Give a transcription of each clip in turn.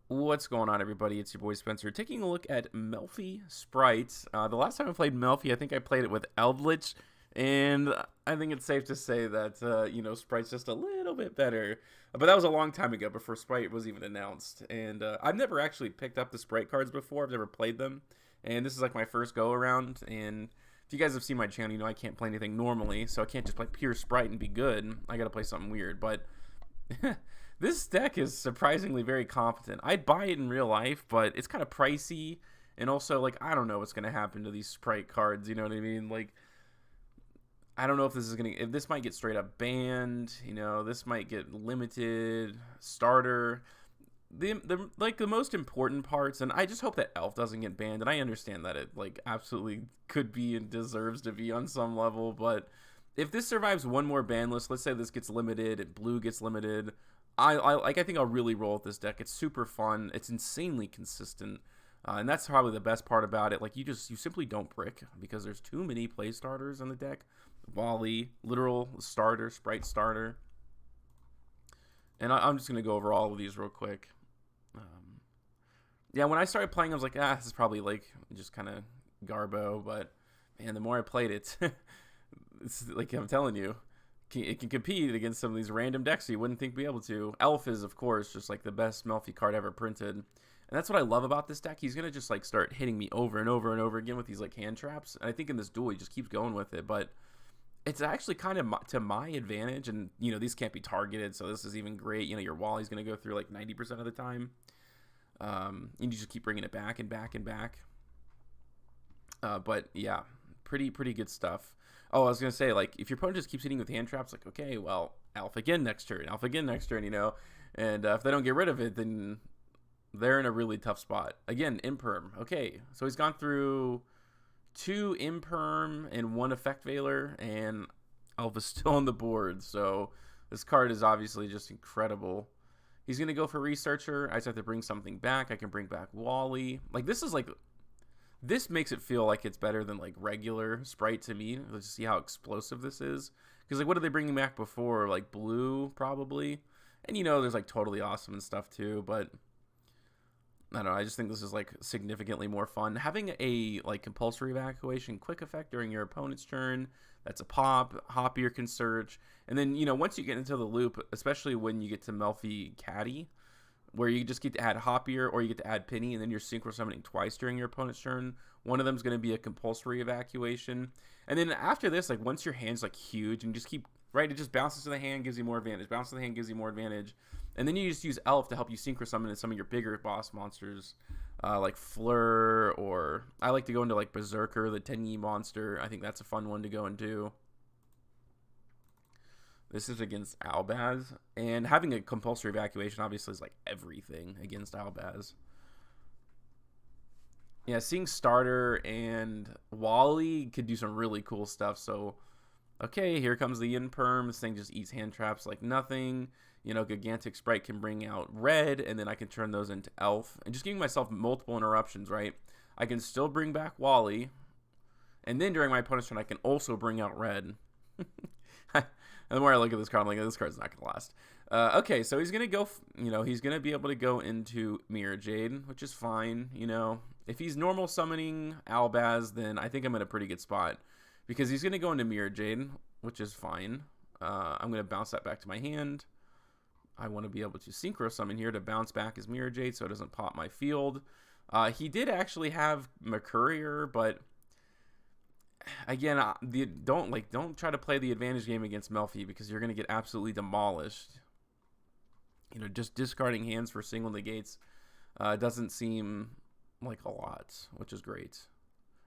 What's going on, everybody? It's your boy Spencer, taking a look at Melffy Sprites. The last time I played Melffy, I think I played it with Eldritch, and I think it's safe to say that, Sprite's just a little bit better. But that was a long time ago, before Sprite was even announced. And I've never actually picked up the Sprite cards before. I've never played them. And this is like my first go-around, and if you guys have seen my channel, you know I can't play anything normally, so I can't just play pure Sprite and be good. I gotta play something weird, but... This deck is surprisingly very competent. I'd buy it in real life, but it's kind of pricey. And also, like, I don't know what's going to happen to these Sprite cards. You know what I mean? Like, I don't know if this is going to... If this might get straight up banned. You know, this might get limited. Starter. The most important parts, and I just hope that Elf doesn't get banned. And I understand that it, like, absolutely could be and deserves to be on some level. But if this survives one more ban list, let's say this gets limited and Blue gets limited... I think I'll really roll with this deck. It's super fun. It's insanely consistent, and that's probably the best part about it. Like you simply don't brick because there's too many play starters on the deck. Wally, literal starter, Sprite starter, and I'm just gonna go over all of these real quick. Yeah, when I started playing, I was like, this is probably like just kind of garbo, but man, the more I played it, it's like I'm telling you. It can compete against some of these random decks you wouldn't think be able to. Elf is, of course, just like the best Melffy card ever printed. And that's what I love about this deck. He's going to just like start hitting me over and over and over again with these like hand traps. And I think in this duel, he just keeps going with it. But it's actually kind of to my advantage. And, you know, these can't be targeted. So this is even great. You know, your Wally's going to go through like 90% of the time. And you just keep bringing it back and back and back. But yeah, pretty good stuff. Oh, I was going to say, like, if your opponent just keeps hitting with hand traps, like, okay, well, Alpha again next turn, you know, and if they don't get rid of it, then they're in a really tough spot. Again, Imperm. Okay, so he's gone through 2 Imperm and 1 Effect Veiler, and Alpha's still on the board, so this card is obviously just incredible. He's going to go for Researcher. I just have to bring something back. I can bring back Wally. Like, this is, like... This makes it feel like it's better than, like, regular Sprite to me. Let's see how explosive this is. Because, like, what are they bringing back before? Like, Blue, probably. And, you know, there's, like, Totally Awesome and stuff, too. But, I don't know. I just think this is, like, significantly more fun. Having a, like, Compulsory Evacuation quick effect during your opponent's turn. That's a pop. Hoppier can search. And then, you know, once you get into the loop, especially when you get to Melffy Caddy, where you just get to add Hoppier or you get to add Pinny, and then you're synchro summoning twice during your opponent's turn. One of them is going to be a compulsory evacuation. And then after this, like, once your hand's, like, huge, and just keep, right, it just bounces to the hand, gives you more advantage. Bounces to the hand, gives you more advantage. And then you just use Elf to help you synchro summon some of your bigger boss monsters, like Fleur, or I like to go into, like, Berserker, the Tenyi monster. I think that's a fun one to go into. This is against Albaz, and having a compulsory evacuation obviously is like everything against Albaz. Yeah, seeing Starter and Wally could do some really cool stuff. So, okay, here comes the Imperm. This thing just eats hand traps like nothing. You know, Gigantic Sprite can bring out red, and then I can turn those into Elf. And just giving myself multiple interruptions, right? I can still bring back Wally, and then during my opponent's turn, I can also bring out red. And the more I look at this card, I'm like, this card's not going to last. Okay, so he's going to go, you know, he's going to be able to go into Mirror Jade, which is fine, you know. If he's normal summoning Albaz, then I think I'm in a pretty good spot. Because he's going to go into Mirror Jade, which is fine. I'm going to bounce that back to my hand. I want to be able to synchro summon here to bounce back his Mirror Jade so it doesn't pop my field. He did actually have Mercurier, but... Again, don't try to play the advantage game against Melffy because you're going to get absolutely demolished. You know, just discarding hands for single negates doesn't seem like a lot, which is great.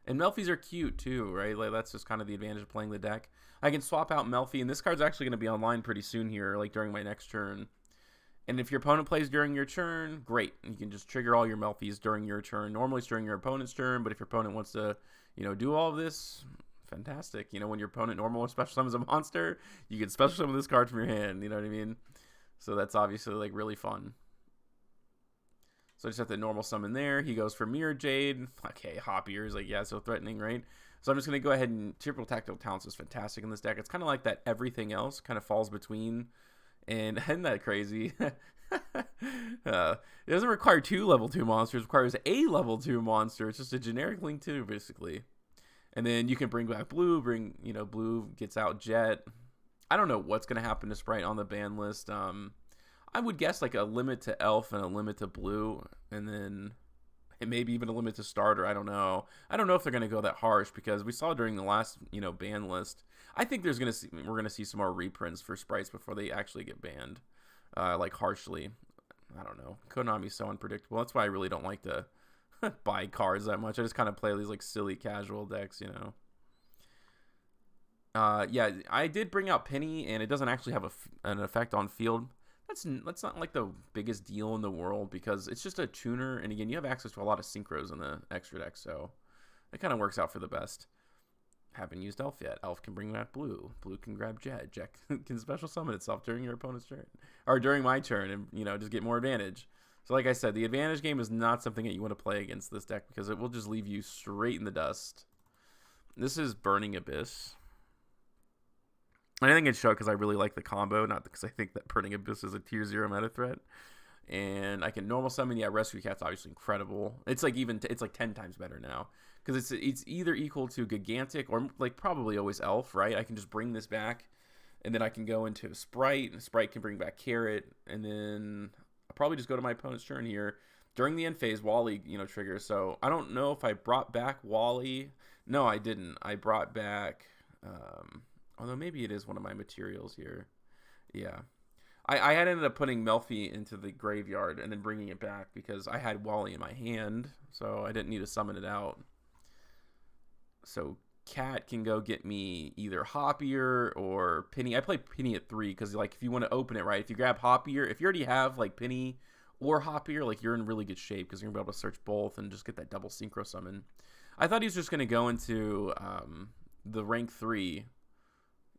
And Melffys are cute too, right? Like that's just kind of the advantage of playing the deck. I can swap out Melffy, and this card's actually going to be online pretty soon here, like during my next turn. And if your opponent plays during your turn, great. You can just trigger all your Melffys during your turn. Normally it's during your opponent's turn, but if your opponent wants to, you know, do all of this, fantastic. You know, when your opponent normal or special summons a monster, you can special summon this card from your hand. You know what I mean? So that's obviously, like, really fun. So I just have to normal summon there. He goes for Mirror Jade. Okay, Hoppier is like, yeah, so threatening, right? So I'm just going to go ahead and Triple Tactile Talents is fantastic in this deck. It's kind of like that everything else kind of falls between. And isn't that crazy? It doesn't require 2 level 2 monsters. It requires a level 2 monster. It's just a generic Link 2, basically. And then you can bring back Blue. Blue gets out Jet. I don't know what's going to happen to Sprite on the ban list. I would guess like a limit to Elf and a limit to Blue. And then maybe even a limit to Starter. I don't know. I don't know if they're going to go that harsh because we saw during the last, ban list. I think we're going to see some more reprints for Sprites before they actually get banned. Like harshly. I don't know. Konami's so unpredictable. That's why I really don't like to buy cards that much. I just kind of play these like silly casual decks, Yeah, I did bring out Penny, and it doesn't actually have an effect on field. That's not like the biggest deal in the world because it's just a tuner, and again, you have access to a lot of synchros in the extra deck, so it kind of works out for the best. Haven't used Elf yet. Elf can bring back Blue. Blue can grab Jet. Jet can special summon itself during your opponent's turn. Or during my turn and, just get more advantage. So like I said, the advantage game is not something that you want to play against this deck because it will just leave you straight in the dust. This is Burning Abyss. And I think it's show because I really like the combo, not because I think that Burning Abyss is a tier 0 meta threat. And I can normal summon. Yeah, Rescue Cat's obviously incredible. It's like it's like 10 times better now. Because it's either equal to Gigantic or like probably always Elf, right? I can just bring this back, and then I can go into Sprite. And Sprite can bring back Carrot, and then I'll probably just go to my opponent's turn here. During the end phase, Wally, triggers. So I don't know if I brought back Wally. No, I didn't. I brought back, although maybe it is one of my materials here. Yeah. I had ended up putting Melffy into the graveyard and then bringing it back because I had Wally in my hand, so I didn't need to summon it out. So Cat can go get me either Hoppier or Penny. I play Penny at 3 because like if you want to open it, right, if you grab Hoppier, if you already have like Penny or Hoppier, like you're in really good shape because you're going to be able to search both and just get that double synchro summon. I thought he was just going to go into the rank 3.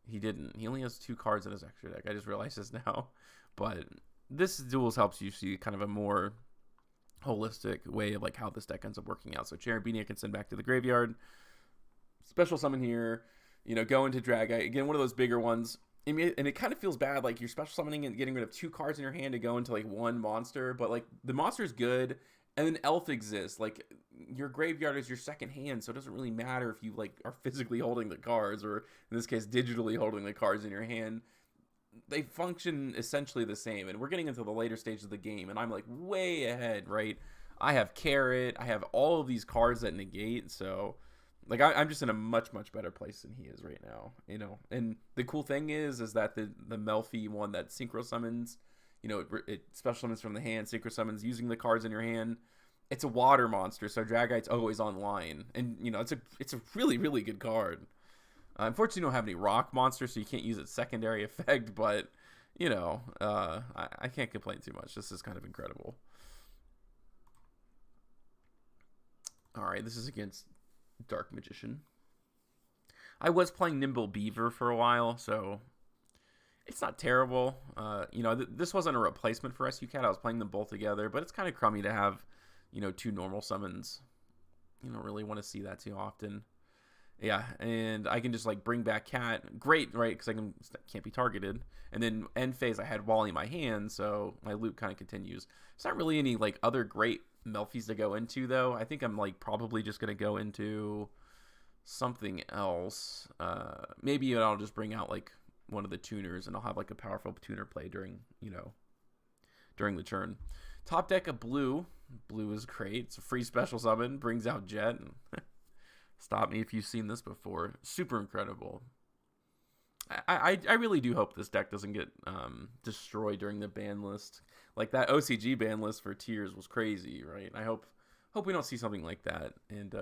He didn't. He only has 2 cards in his extra deck. I just realized this now. But this duels helps you see kind of a more holistic way of like how this deck ends up working out. So Cherubini I can send back to the graveyard. Special summon here, go into Dragite. Again, one of those bigger ones. And it kind of feels bad, like you're special summoning and getting rid of 2 cards in your hand to go into like 1 monster. But like the monster's good, and then Elf exists. Like your graveyard is your second hand, so it doesn't really matter if you like are physically holding the cards, or in this case, digitally holding the cards in your hand. They function essentially the same. And we're getting into the later stages of the game, and I'm like way ahead, right? I have Carrot. I have all of these cards that negate, so... Like, I'm just in a much, much better place than he is right now, And the cool thing is that the Melffy one that synchro summons, it special summons from the hand, synchro summons using the cards in your hand. It's a water monster, so Dragite's always online. And, it's a really, really good card. Unfortunately, you don't have any rock monsters, so you can't use its secondary effect, but, I can't complain too much. This is kind of incredible. All right, this is against Dark Magician. I was playing Nimble Beaver for a while, so it's not terrible. This wasn't a replacement for Rescue Cat. I was playing them both together, but it's kind of crummy to have, 2 normal summons. You don't really want to see that too often. Yeah, and I can just like bring back Cat. Great, right? Because can't be targeted. And then end phase, I had Wally in my hand, so my loop kind of continues. It's not really any like other great Melffys to go into though. I think I'm like probably just gonna go into something else. Maybe I'll just bring out like one of the tuners, and I'll have like a powerful tuner play during the turn. Top deck of Blue. Blue is great. It's a free special summon. Brings out Jet. Stop me if you've seen this before. Super incredible. I really do hope this deck doesn't get destroyed during the ban list. Like that OCG ban list for tiers was crazy, right? I hope we don't see something like that. And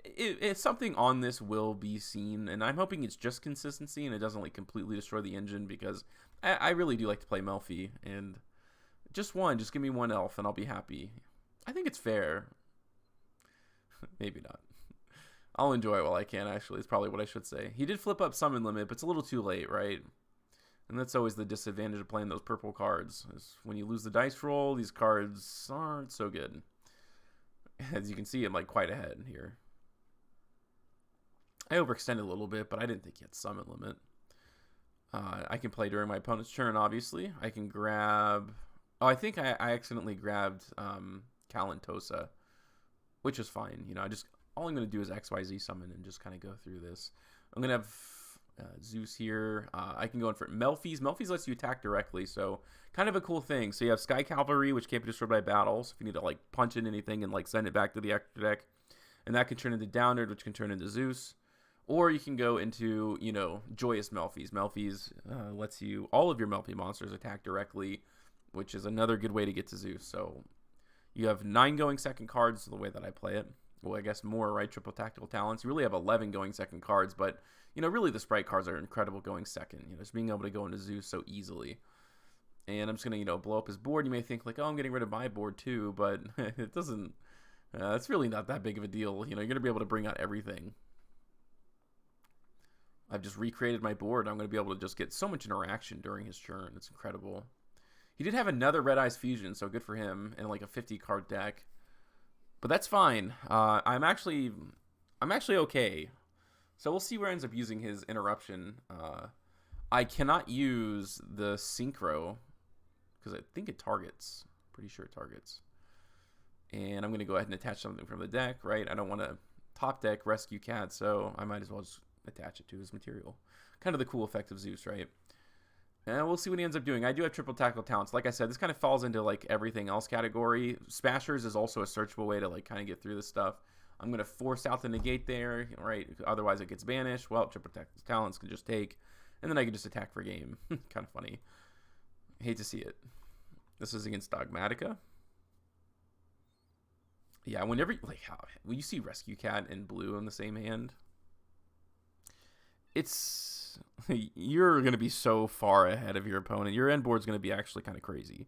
it's something on this will be seen, and I'm hoping it's just consistency and it doesn't like completely destroy the engine, because I really do like to play Melffy, and just give me 1 elf and I'll be happy. I think it's fair. Maybe not. I'll enjoy it while I can, actually, is probably what I should say. He did flip up summon limit, but it's a little too late, right? And that's always the disadvantage of playing those purple cards, is when you lose the dice roll, these cards aren't so good. As you can see, I'm like quite ahead here. I overextended a little bit, but I didn't think he had summon limit. I can play during my opponent's turn, obviously. I can grab Oh, I think I accidentally grabbed Kalantosa, which is fine. You know, all I'm going to do is XYZ summon and just kind of go through this. I'm going to have Zeus here. I can go in for Melffys. Melffys lets you attack directly, so kind of a cool thing. So you have Sky Cavalry, which can't be destroyed by battles. If you need to like punch in anything and like send it back to the extra deck, and that can turn into Downard, which can turn into Zeus. Or you can go into, you know, Joyous Melffys. Melffys lets you all of your Melffy monsters attack directly, which is another good way to get to Zeus. So you have 9 going second cards the way that I play it. Well, I guess more, right? Triple tactical talents. You really have 11 going second cards, but, you know, really the Sprite cards are incredible going second. You know, just being able to go into Zeus so easily. And I'm just going to, you know, blow up his board. You may think, like, oh, I'm getting rid of my board too, but it doesn't, it's really not that big of a deal. You know, you're going to be able to bring out everything. I've just recreated my board. I'm going to be able to just get so much interaction during his turn. It's incredible. He did have another Red Eyes Fusion, so good for him, and like a 50-card deck. But that's fine. I'm actually okay. So we'll see where he ends up using his interruption. I cannot use the synchro because I think it targets. Pretty sure it targets. And I'm going to go ahead and attach something from the deck, right? I don't want to top deck Rescue Cat, so I might as well just attach it to his material. Kind of the cool effect of Zeus, right? And we'll see what he ends up doing. I do have triple tactical talents. Like I said, this kind of falls into like everything else category. Smashers is also a searchable way to like kind of get through this stuff. I'm going to force out the negate there, right? Otherwise it gets banished. Well, triple tactical talents can just take. And then I can just attack for game. Kind of funny. Hate to see it. This is against Dogmatika. Yeah, whenever, like, when you see Rescue Cat and blue in the same hand, you're going to be so far ahead of your opponent. Your end board's going to be actually kind of crazy.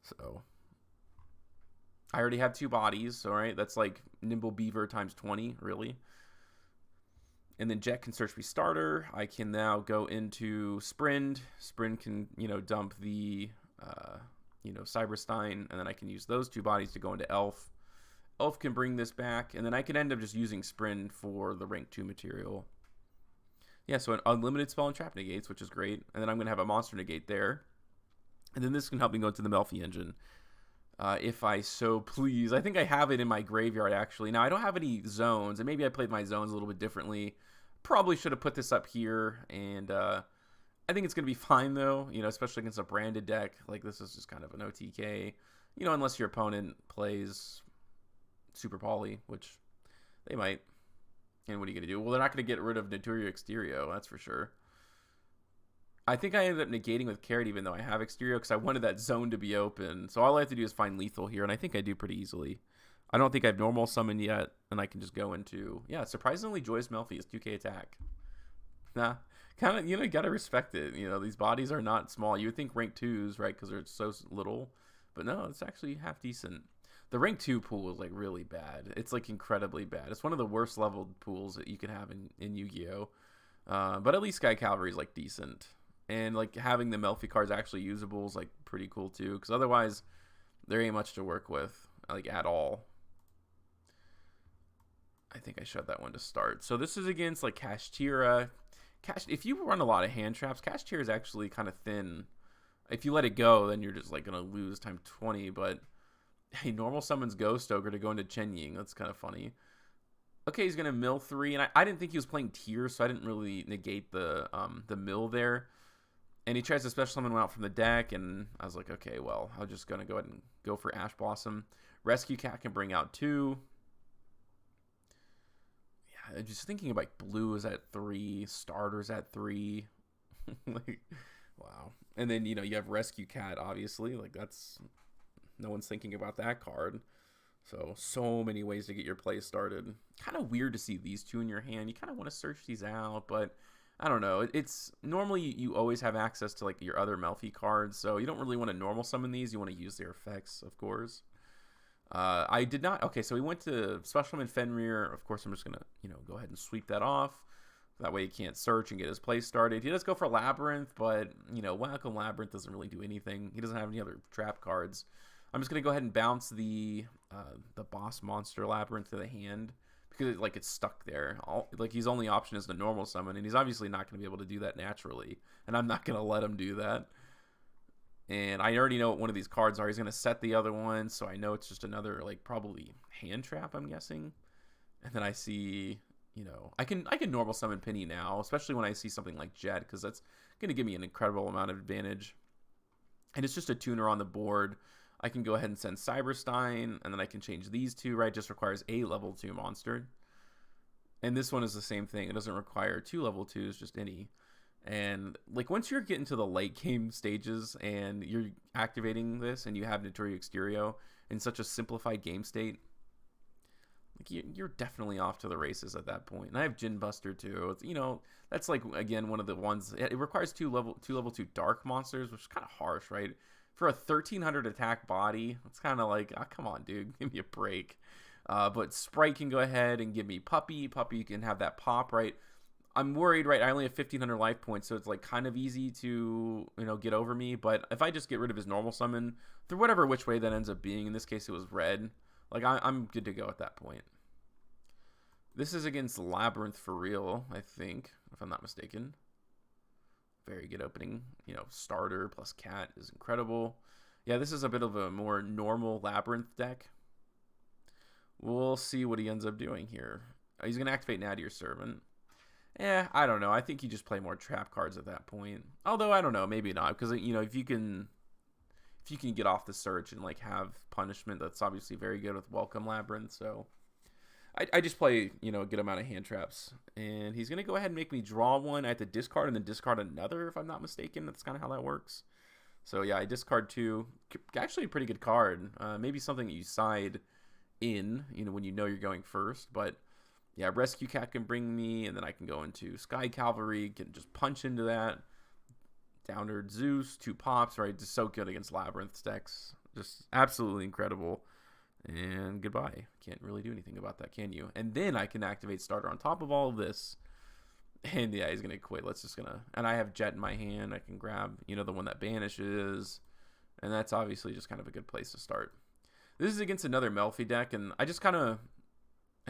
So I already have 2 bodies, all right? That's like Nimble Beaver times 20, really. And then Jet can search me starter. I can now go into Sprint. Sprint can, you know, dump the, you know, Cyberstein, and then I can use those 2 bodies to go into Elf. Elf can bring this back, and then I can end up just using Sprint for the rank 2 material. Yeah, so an unlimited spell and trap negates, which is great. And then I'm going to have a monster negate there. And then this can help me go into the Melffy Engine. If I so please. I think I have it in my graveyard, actually. Now, I don't have any zones, and maybe I played my zones a little bit differently. Probably should have put this up here, and I think it's going to be fine, though, you know, especially against a branded deck. Like, this is just kind of an OTK, you know, unless your opponent plays Super Poly, which they might. And what are you going to do? Well, they're not going to get rid of Naturia Exterio, that's for sure. I think I ended up negating with Carrot even though I have Exterio because I wanted that zone to be open. So all I have to do is find lethal here, and I think I do pretty easily. I don't think I've normal summoned yet, and I can just go into, yeah, surprisingly Joyous Melffy is 2k attack. Nah, kind of, you know, you got to respect it. You know, these bodies are not small. You would think rank 2s, right, because they're so little. But no, it's actually half decent. The rank 2 pool is like really bad. It's like incredibly bad. It's one of the worst leveled pools that you can have in Yu-Gi-Oh! But at least Sky Cavalry is like decent. And like having the Melffy cards actually usable is like pretty cool too. Because otherwise there ain't much to work with, like at all. I think I showed that one to start. So this is against like Kashtira. If you run a lot of hand traps, Kashtira is actually kind of thin. If you let it go, then you're just like going to lose time 20, but hey, normal summons Ghost Ogre to go into Tenyi. That's kind of funny. Okay, he's going to mill 3, and I didn't think he was playing Tier, so I didn't really negate the mill there. And he tries to special summon one out from the deck, and I was like, okay, well, I'm just going to go ahead and go for Ash Blossom. Rescue Cat can bring out 2. Yeah, just thinking about blue is at 3, starters at 3. Like, wow. And then, you know, you have Rescue Cat, obviously. Like, that's... No one's thinking about that card. So many ways to get your play started. Kind of weird to see these 2 in your hand. You kind of want to search these out, but I don't know. It's normally you always have access to like your other Melffy cards, so you don't really want to normal summon these. You want to use their effects, of course. I did not. Okay, so we went to Special Summon Fenrir. Of course, I'm just gonna go ahead and sweep that off. That way he can't search and get his play started. He does go for Labyrinth, but Wacom Labyrinth doesn't really do anything. He doesn't have any other trap cards. I'm just gonna go ahead and bounce the boss monster Labyrinth to the hand because like it's stuck there. Like his only option is the normal summon, and he's obviously not gonna be able to do that naturally, and I'm not gonna let him do that. And I already know what one of these cards are. He's going to set the other one, so I know it's just another, like, probably hand trap, I'm guessing. And then I see, you know, I can normal summon Pinny now, especially when I see something like Jet, because that's going to give me an incredible amount of advantage. And it's just a tuner on the board. I can go ahead and send Cyberstein, and then I can change these two, right? Just requires a level 2 monster. And this one is the same thing. It doesn't require 2 level 2s, just any. And like once you're getting to the late game stages and you're activating this and you have Notorio Exterio in such a simplified game state, like you're definitely off to the races at that point. And I have Gin Buster too. It's, you know, that's like, again, one of the ones. It requires 2 level 2 dark monsters, which is kind of harsh, right? For a 1300 attack body, it's kind of like, oh, come on, dude, give me a break. But Sprite can go ahead and give me Puppy. Puppy can have that pop, right? I'm worried, right? I only have 1,500 life points, so it's like kind of easy to, you know, get over me. But if I just get rid of his normal summon, through whatever which way that ends up being, in this case it was red, like I'm good to go at that point. This is against Labyrinth for real, I think, if I'm not mistaken. Very good opening. You know, starter plus cat is incredible. Yeah, this is a bit of a more normal Labyrinth deck. We'll see what he ends up doing here. He's going to activate Nadir Servant. I don't know. I think you just play more trap cards at that point. Although, I don't know. Maybe not. Because, you know, if you can get off the search and, like, have punishment, that's obviously very good with Welcome Labyrinth. So, I just play, you know, a good amount of hand traps. And he's going to go ahead and make me draw one. I have to discard and then discard another, if I'm not mistaken. That's kind of how that works. So, yeah, I discard 2. Actually, a pretty good card. Maybe something that you side in, you know, when you know you're going first. But yeah, Rescue Cat can bring me, and then I can go into Sky Cavalry, can just punch into that. Downward Zeus, 2 pops, right? Just so good against Labyrinth decks. Just absolutely incredible. And goodbye. Can't really do anything about that, can you? And then I can activate Starter on top of all of this. And yeah, he's going to quit. And I have Jet in my hand. I can grab, you know, the one that banishes. And that's obviously just kind of a good place to start. This is against another Melffy deck, and I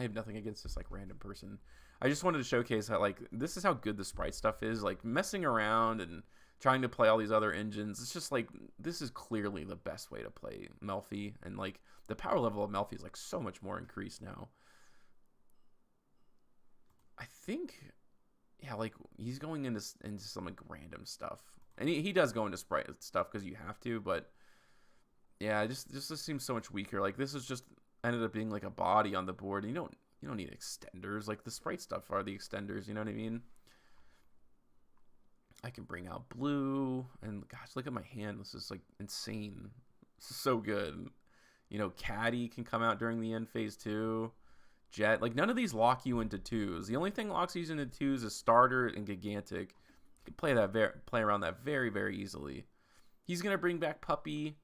have nothing against this, like, random person. I just wanted to showcase how, like, this is how good the Sprite stuff is. Like, messing around and trying to play all these other engines, it's just, like, this is clearly the best way to play Melffy. And, like, the power level of Melffy is, like, so much more increased now. I think, yeah, like, he's going into some, like, random stuff. And he does go into Sprite stuff because you have to, but yeah, just this seems so much weaker. Like, this is just ended up being like a body on the board. You don't need extenders. Like, the Sprite stuff are the extenders, you know what I mean? I can bring out blue, and gosh, look at my hand. This is like insane. This is so good. You know, Caddy can come out during the end phase too. Jet, like, none of these lock you into 2s. The only thing locks you into 2s is Starter and Gigantic. You can play around that very, very easily. He's gonna bring back Puppy.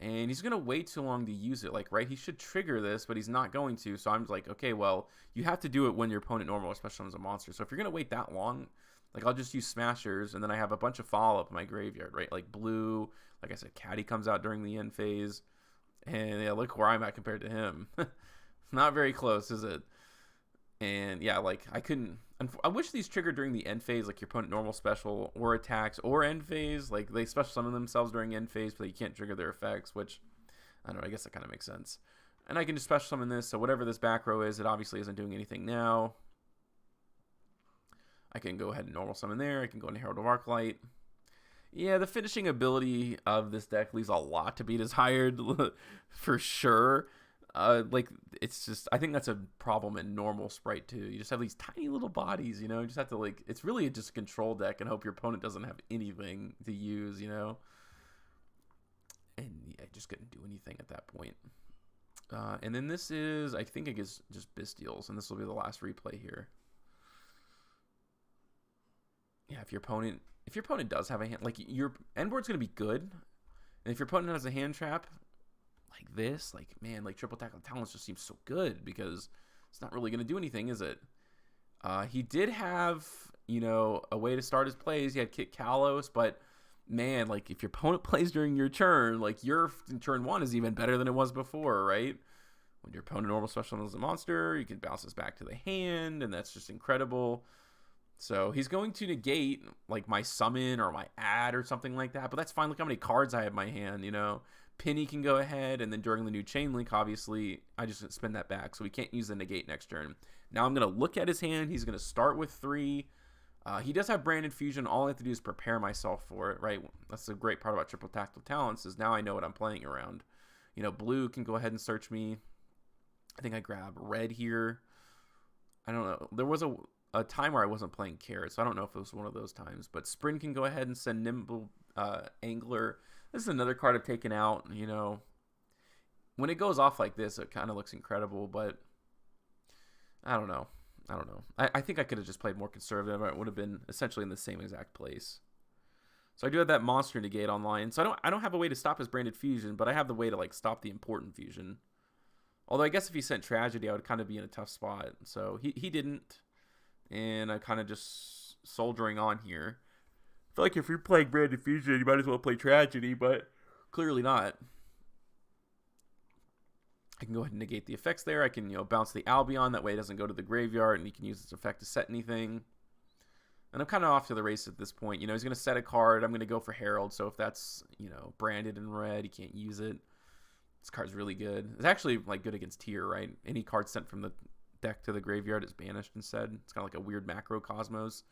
And he's going to wait too long to use it. Like, right, he should trigger this, but he's not going to. So I'm like, okay, well, you have to do it when your opponent normal, especially when it's a monster. So if you're going to wait that long, like, I'll just use Smashers, and then I have a bunch of follow-up in my graveyard, right? Like, blue, like I said, Caddy comes out during the end phase. And, yeah, look where I'm at compared to him. Not very close, is it? And, yeah, like, I wish these triggered during the end phase, like your opponent normal special or attacks or end phase. Like, they special summon themselves during end phase, but you can't trigger their effects, which, I don't know, I guess that kind of makes sense. And I can just special summon this, so whatever this back row is, it obviously isn't doing anything now. I can go ahead and normal summon there. I can go into Herald of Arclight. Yeah, the finishing ability of this deck leaves a lot to be desired, for sure. Like, it's just, I think that's a problem in normal Sprite too. You just have these tiny little bodies, you know. You just have to, like, it's really just a control deck and hope your opponent doesn't have anything to use, you know. And yeah, I just couldn't do anything at that point. And then this is, I think it is just Bestials, and this will be the last replay here. Yeah, if your opponent does have a hand, like, your end board's gonna be good, and if your opponent has a hand trap like this, like, man, like, Triple Tackle Talents just seems so good because it's not really going to do anything, is it? He did have, you know, a way to start his plays. He had Kick Kalos, but, man, like, if your opponent plays during your turn, like, your turn 1 is even better than it was before, right? When your opponent normal special summons a monster, you can bounce this back to the hand, and that's just incredible. So he's going to negate like my summon or my add or something like that. But that's fine. Look how many cards I have in my hand, you know. Pinny can go ahead, and then during the new chain link, obviously, I just spin that back. So we can't use the negate next turn. Now I'm going to look at his hand. He's going to start with 3. He does have Branded Fusion. All I have to do is prepare myself for it, right? That's the great part about Triple Tactile Talents is now I know what I'm playing around. You know, blue can go ahead and search me. I think I grab red here. I don't know. There was a time where I wasn't playing Carrot, so I don't know if it was one of those times. But Sprint can go ahead and send Nimble Angler. This is another card I've taken out. You know, when it goes off like this, it kind of looks incredible, but I don't know. I think I could have just played more conservative. It would have been essentially in the same exact place. So I do have that monster negate online. So I don't have a way to stop his Branded Fusion, but I have the way to like stop the important fusion. Although I guess if he sent Tragedy, I would kind of be in a tough spot. So he didn't. And I'm kind of just soldiering on here. I feel like if you're playing Branded Fusion, you might as well play Tragedy, but clearly not. I can go ahead and negate the effects there. I can, you know, bounce the Albion. That way it doesn't go to the graveyard, and he can use its effect to set anything. And I'm kind of off to the race at this point. You know, he's going to set a card. I'm going to go for Herald. So if that's, you know, branded in red, he can't use it. This card's really good. It's actually, like, good against Tier, right? Any card sent from the deck to the graveyard is banished instead. It's kind of like a weird macro Cosmos.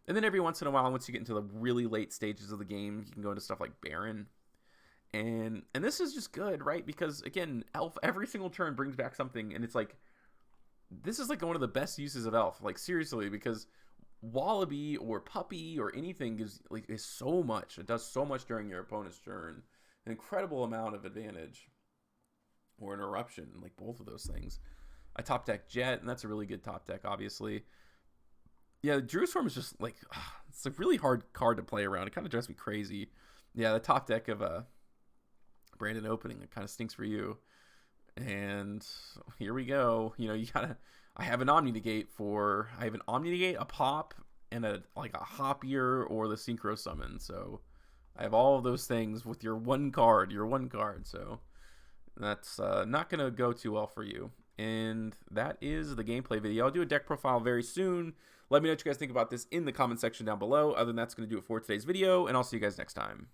And then every once in a while, once you get into the really late stages of the game, you can go into stuff like Baronne. And this is just good, right? Because, again, Elf, every single turn brings back something. And it's like, this is like one of the best uses of Elf. Like, seriously, because Wallaby or Puppy or anything is so much. It does so much during your opponent's turn. An incredible amount of advantage. Or an Eruption, like both of those things. I top deck Jet, and that's a really good top deck, obviously. Yeah, Druisform is just like, it's a really hard card to play around. It kind of drives me crazy. Yeah, the top deck of Brandon Opening, it kind of stinks for you. And here we go. You know, you gotta. I have an Omni Negate, a Pop, and a Hoppier or the Synchro Summon. So I have all of those things with your one card. So that's not gonna go too well for you. And that is the gameplay video. I'll do a deck profile very soon. Let me know what you guys think about this in the comment section down below. Other than that, that's going to do it for today's video, and I'll see you guys next time.